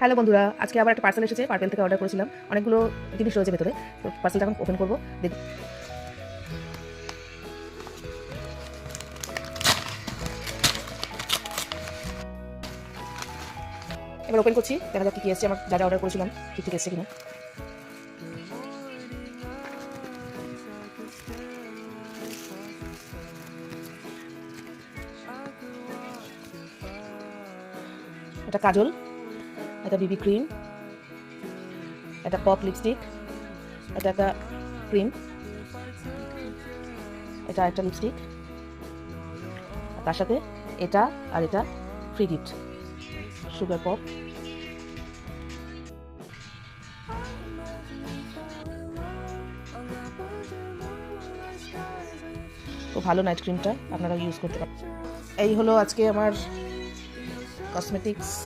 Hello বন্ধুরা, আজকে আবার একটা পার্সেল এসেছে। পার্পেল থেকে অর্ডার করেছিলাম, অনেকগুলো জিনিস রয়েছে ভেতরে। তো পার্সেলটা এখন ওপেন করবো। এবার ওপেন করছি, দেখা যাক কি এসেছে। আমার যা যা অর্ডার করেছিলাম ঠিক ঠিক এসেছে কিনা। এটা কাজল, এটা বিবি ক্রিম, এটা পপ লিপস্টিক, এটা একটা ক্রিম, এটা একটা লিপস্টিক, তার সাথে এটা আর এটা ফ্রি গিফট, সুগার পপ। খুব ভালো নাইট ক্রিমটা, আপনারা ইউজ করতে পারেন। এই হলো আজকে আমার কসমেটিক্স